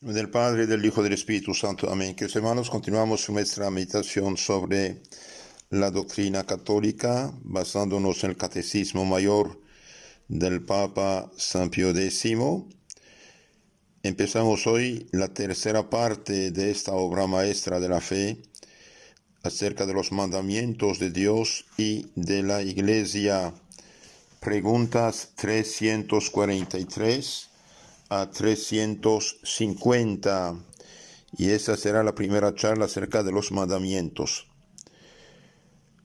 Del Padre, del Hijo y del Espíritu Santo. Amén. Queridos hermanos, continuamos nuestra meditación sobre la doctrina católica, basándonos en el Catecismo Mayor del Papa San Pío X. Empezamos hoy la tercera parte de esta obra maestra de la fe, acerca de los mandamientos de Dios y de la Iglesia. Preguntas 343 a 350, y esa será la primera charla acerca de los mandamientos.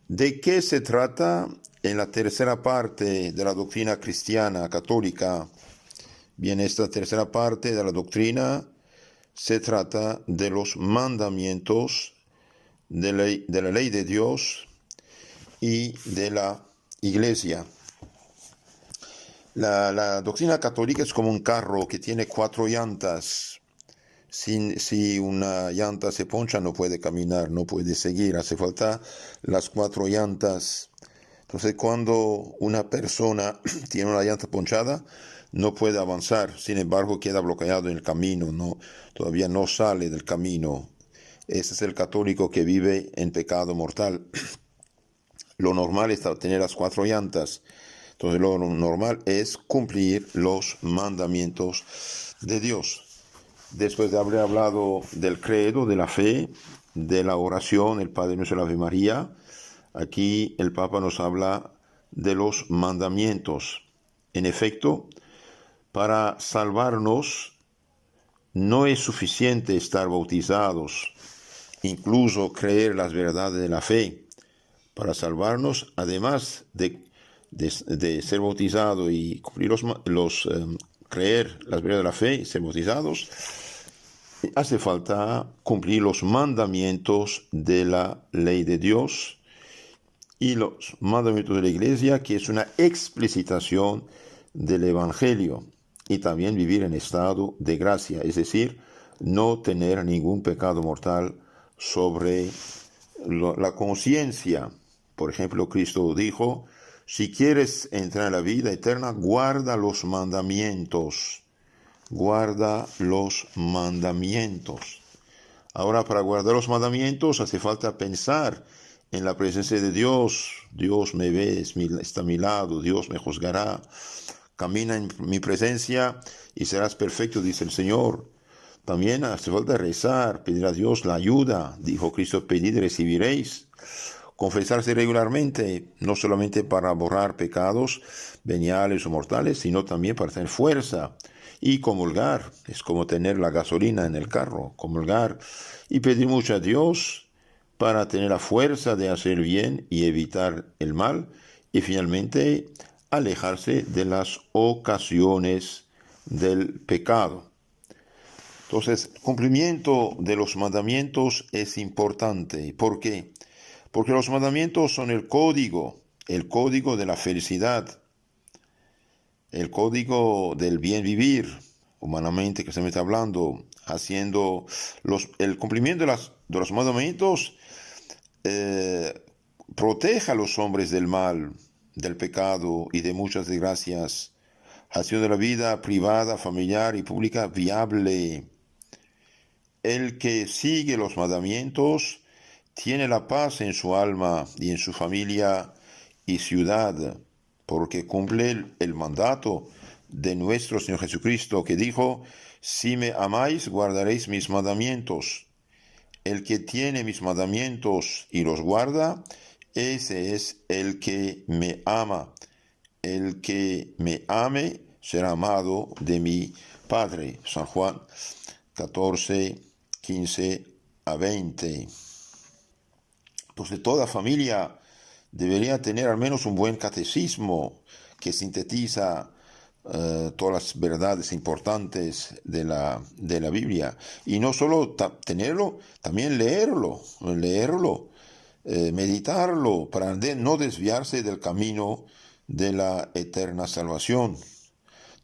¿De qué se trata en la tercera parte de la doctrina cristiana católica? Bien, esta tercera parte de la doctrina se trata de los mandamientos de la ley de Dios y de la Iglesia. La doctrina católica es como un carro que tiene 4 llantas. Si una llanta se poncha, no puede caminar, no puede seguir. Hace falta las 4 llantas. Entonces, cuando una persona tiene una llanta ponchada, no puede avanzar. Sin embargo, queda bloqueado en el camino, todavía no sale del camino. Ese es el católico que vive en pecado mortal. Lo normal es tener las 4 llantas. Entonces lo normal es cumplir los mandamientos de Dios. Después de haber hablado del credo, de la fe, de la oración, el Padre Nuestro, la Ave María, aquí el Papa nos habla de los mandamientos. En efecto, para salvarnos no es suficiente estar bautizados, incluso creer las verdades de la fe. Para salvarnos, además de ser bautizado y cumplir creer las verdades de la fe y ser bautizados, hace falta cumplir los mandamientos de la ley de Dios y los mandamientos de la Iglesia, que es una explicitación del Evangelio, y también vivir en estado de gracia, es decir, no tener ningún pecado mortal sobre la conciencia. Por ejemplo, Cristo dijo: si quieres entrar en la vida eterna, guarda los mandamientos. Guarda los mandamientos. Ahora, para guardar los mandamientos hace falta pensar en la presencia de Dios. Dios me ve, está a mi lado, Dios me juzgará. Camina en mi presencia y serás perfecto, dice el Señor. También hace falta rezar, pedir a Dios la ayuda. Dijo Cristo: pedid y recibiréis. Confesarse regularmente, no solamente para borrar pecados veniales o mortales, sino también para tener fuerza. Y comulgar, es como tener la gasolina en el carro, comulgar y pedir mucho a Dios para tener la fuerza de hacer bien y evitar el mal, y finalmente alejarse de las ocasiones del pecado. Entonces, el cumplimiento de los mandamientos es importante. ¿Por qué? Porque los mandamientos son el código de la felicidad, el código del bien vivir, humanamente que se me está hablando, haciendo el cumplimiento de los mandamientos protege a los hombres del mal, del pecado y de muchas desgracias, haciendo de la vida privada, familiar y pública viable. El que sigue los mandamientos tiene la paz en su alma y en su familia y ciudad, porque cumple el mandato de nuestro Señor Jesucristo, que dijo: si me amáis, guardaréis mis mandamientos. El que tiene mis mandamientos y los guarda, ese es el que me ama. El que me ame será amado de mi Padre. San Juan 14, 15 a 20. Entonces, toda familia debería tener al menos un buen catecismo que sintetiza todas las verdades importantes de la Biblia. Y no solo tenerlo, también leerlo, meditarlo, para no desviarse del camino de la eterna salvación.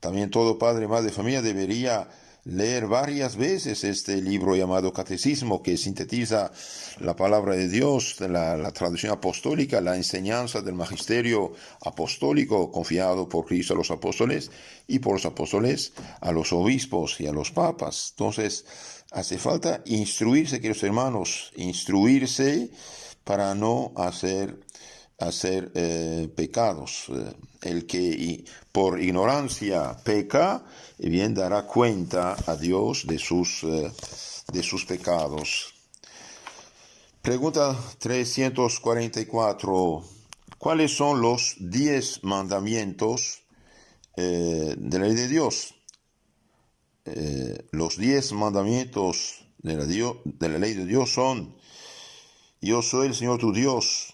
También todo padre y madre de familia debería leer varias veces este libro llamado Catecismo, que sintetiza la palabra de Dios, la traducción apostólica, la enseñanza del magisterio apostólico confiado por Cristo a los apóstoles y por los apóstoles a los obispos y a los papas. Entonces, hace falta instruirse, queridos hermanos, instruirse para no hacer pecados. El que por ignorancia peca, bien dará cuenta a Dios de sus pecados. Pregunta 344. ¿Cuáles son los 10 mandamientos de la ley de Dios? Los 10 mandamientos de la ley de Dios son: yo soy el Señor tu Dios.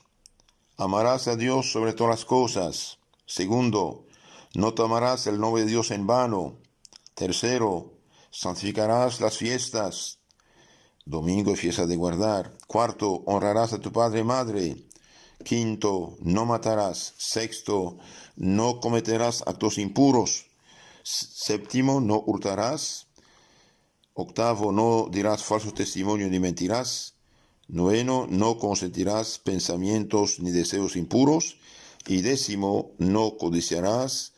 Amarás a Dios sobre todas las cosas. Segundo, no tomarás el nombre de Dios en vano. Tercero, santificarás las fiestas. Domingo y fiesta de guardar. Cuarto, honrarás a tu padre y madre. Quinto, no matarás. Sexto, no cometerás actos impuros. Séptimo, no hurtarás. Octavo, no dirás falso testimonio ni mentirás. Noveno, no consentirás pensamientos ni deseos impuros. Y décimo, no codiciarás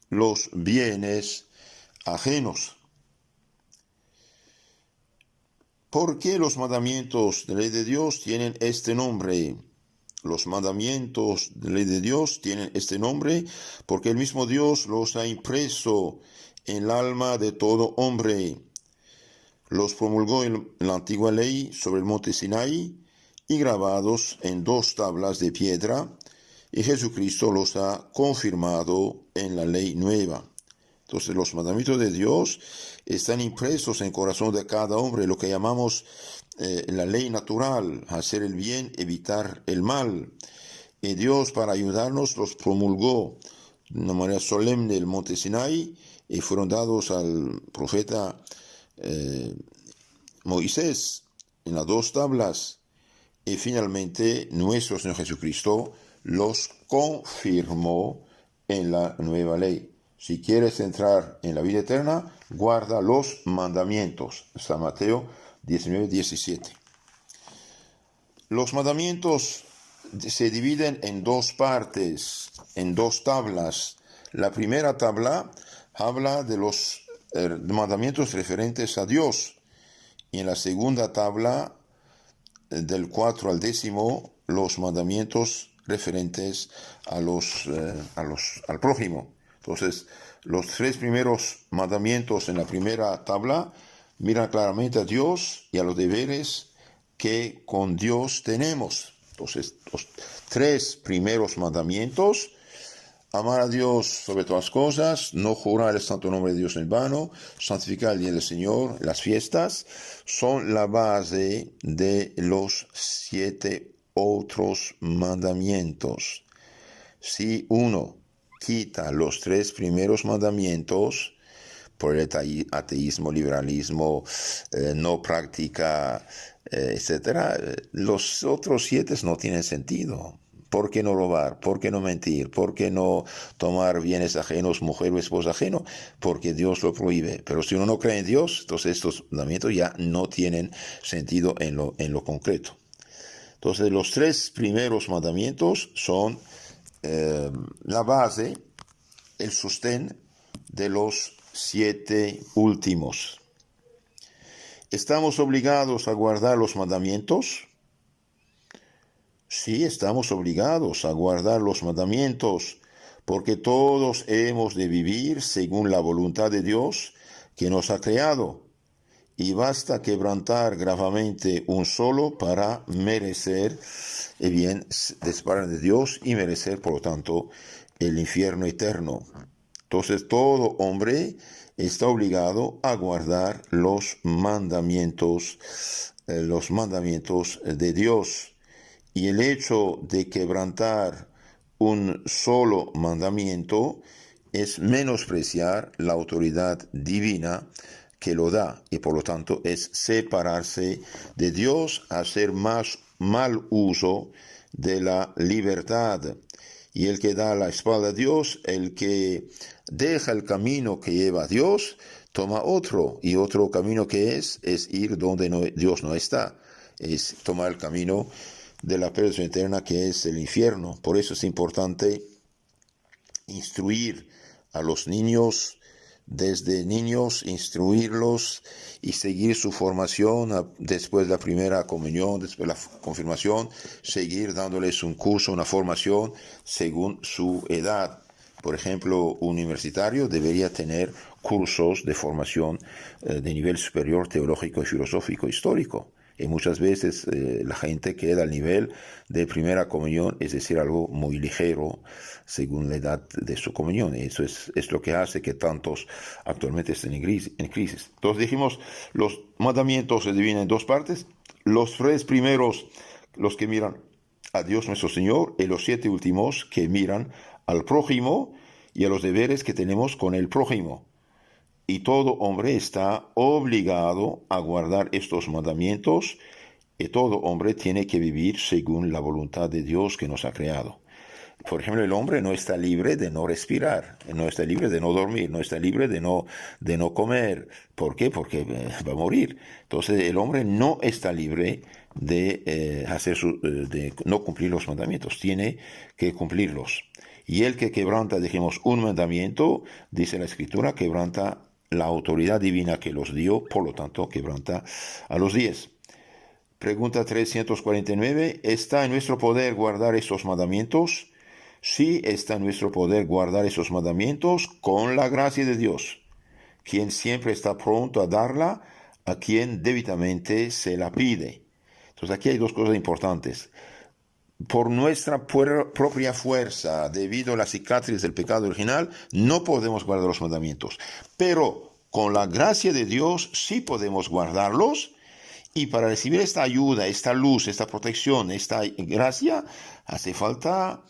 los bienes ajenos. ¿Por qué los mandamientos de la ley de Dios tienen este nombre? Los mandamientos de la ley de Dios tienen este nombre porque el mismo Dios los ha impreso en el alma de todo hombre. Los promulgó en la antigua ley sobre el monte Sinaí y grabados en 2 tablas de piedra, y Jesucristo los ha confirmado en la ley nueva. Entonces los mandamientos de Dios están impresos en el corazón de cada hombre, lo que llamamos la ley natural: hacer el bien, evitar el mal. Y Dios, para ayudarnos, los promulgó de una manera solemne en el monte Sinaí y fueron dados al profeta Moisés en las 2 tablas, y finalmente nuestro Señor Jesucristo los confirmó en la nueva ley. Si quieres entrar en la vida eterna, guarda los mandamientos. San Mateo 19:17. Los mandamientos se dividen en 2 partes, en 2 tablas. La primera tabla habla de los mandamientos referentes a Dios, y en la segunda tabla, del 4 al 10, los mandamientos referentes al prójimo. Entonces, los 3 primeros mandamientos en la primera tabla miran claramente a Dios y a los deberes que con Dios tenemos. Entonces, los 3 primeros mandamientos: amar a Dios sobre todas las cosas, no jurar el santo nombre de Dios en vano, santificar el día del Señor, las fiestas, son la base de los 7 otros mandamientos. Si uno quita los 3 primeros mandamientos por el ateísmo, liberalismo, no práctica, etc., los otros 7 no tienen sentido. ¿Por qué no robar? ¿Por qué no mentir? ¿Por qué no tomar bienes ajenos, mujer o esposa ajeno? Porque Dios lo prohíbe. Pero si uno no cree en Dios, entonces estos mandamientos ya no tienen sentido en lo concreto. Entonces los 3 primeros mandamientos son la base, el sostén de los 7 últimos. ¿Estamos obligados a guardar los mandamientos? Sí, estamos obligados a guardar los mandamientos, porque todos hemos de vivir según la voluntad de Dios que nos ha creado, y basta quebrantar gravemente un solo para merecer el bien desamparar de Dios y merecer, por lo tanto, el infierno eterno. Entonces, todo hombre está obligado a guardar los mandamientos de Dios. Y el hecho de quebrantar un solo mandamiento es menospreciar la autoridad divina que lo da, y por lo tanto es separarse de Dios, hacer más mal uso de la libertad. Y el que da la espalda a Dios, el que deja el camino que lleva a Dios, toma otro, y otro camino que es ir donde Dios no está, es tomar el camino de la perdición eterna, que es el infierno. Por eso es importante instruir a los niños, desde niños, instruirlos y seguir su formación después de la primera comunión, después de la confirmación, seguir dándoles un curso, una formación según su edad. Por ejemplo, un universitario debería tener cursos de formación de nivel superior teológico y filosófico histórico. Y muchas veces la gente queda al nivel de primera comunión, es decir, algo muy ligero según la edad de su comunión. Y eso es lo que hace que tantos actualmente estén en crisis. Entonces dijimos, los mandamientos se dividen en dos partes. Los 3 primeros, los que miran a Dios nuestro Señor, y los 7 últimos que miran al prójimo y a los deberes que tenemos con el prójimo. Y todo hombre está obligado a guardar estos mandamientos, y todo hombre tiene que vivir según la voluntad de Dios que nos ha creado. Por ejemplo, el hombre no está libre de no respirar, no está libre de no dormir, no está libre de no comer. ¿Por qué? Porque va a morir. Entonces el hombre no está libre de no cumplir los mandamientos, tiene que cumplirlos. Y el que quebranta, dijimos, un mandamiento, dice la Escritura, quebranta la autoridad divina que los dio, por lo tanto, quebranta a los 10. Pregunta 349. ¿Está en nuestro poder guardar estos mandamientos? Sí, está en nuestro poder guardar esos mandamientos con la gracia de Dios, quien siempre está pronto a darla a quien debidamente se la pide. Entonces aquí hay 2 cosas importantes. Por nuestra propia fuerza, debido a la cicatriz del pecado original, no podemos guardar los mandamientos. Pero con la gracia de Dios sí podemos guardarlos. Y para recibir esta ayuda, esta luz, esta protección, esta gracia, hace falta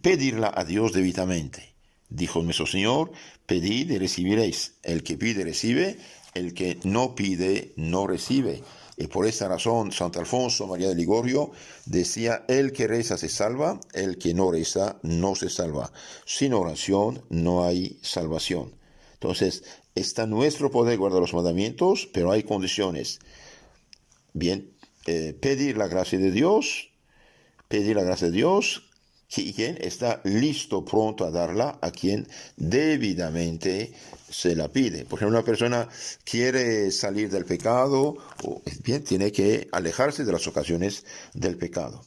pedirla a Dios debidamente. Dijo nuestro Señor, pedid y recibiréis. El que pide, recibe. El que no pide, no recibe. Y por esta razón, Santo Alfonso María de Ligorio decía, el que reza se salva, el que no reza no se salva. Sin oración no hay salvación. Entonces, está en nuestro poder guardar los mandamientos, pero hay condiciones. Bien, pedir la gracia de Dios, quien está listo, pronto a darla a quien debidamente se la pide. Por ejemplo, una persona quiere salir del pecado, bien, tiene que alejarse de las ocasiones del pecado.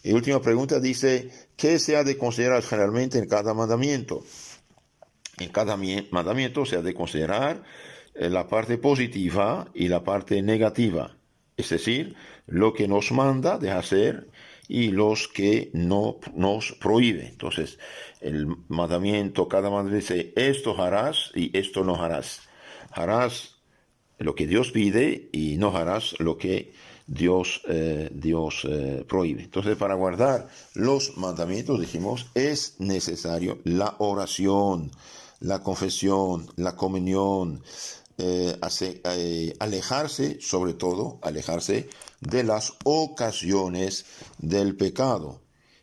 Y última pregunta dice, ¿qué se ha de considerar generalmente en cada mandamiento? En cada mandamiento se ha de considerar la parte positiva y la parte negativa, es decir, lo que nos manda de hacer y los que no nos prohíbe. Entonces, el mandamiento, cada mandamiento dice, esto harás y esto no harás. Harás lo que Dios pide y no harás lo que Dios prohíbe. Entonces, para guardar los mandamientos, dijimos, es necesario la oración, la confesión, la comunión, alejarse, sobre todo, alejarse de las ocasiones del pecado.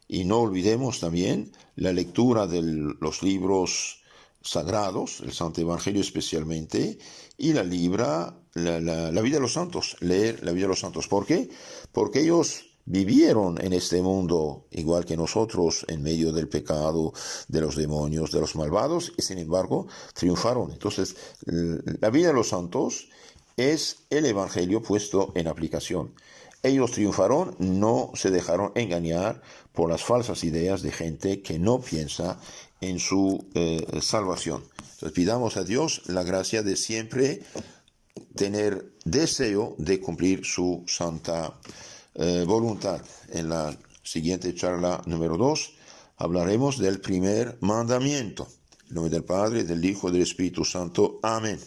Y no olvidemos también la lectura de los libros sagrados, el Santo Evangelio especialmente, y la vida de los santos, leer la vida de los santos. ¿Por qué? Porque ellos vivieron en este mundo igual que nosotros, en medio del pecado, de los demonios, de los malvados, y sin embargo triunfaron. Entonces, la vida de los santos es el Evangelio puesto en aplicación. Ellos triunfaron, no se dejaron engañar por las falsas ideas de gente que no piensa en su salvación. Entonces, pidamos a Dios la gracia de siempre tener deseo de cumplir su santa voluntad. En la siguiente charla número 2 hablaremos del primer mandamiento. En nombre del Padre, del Hijo y del Espíritu Santo. Amén.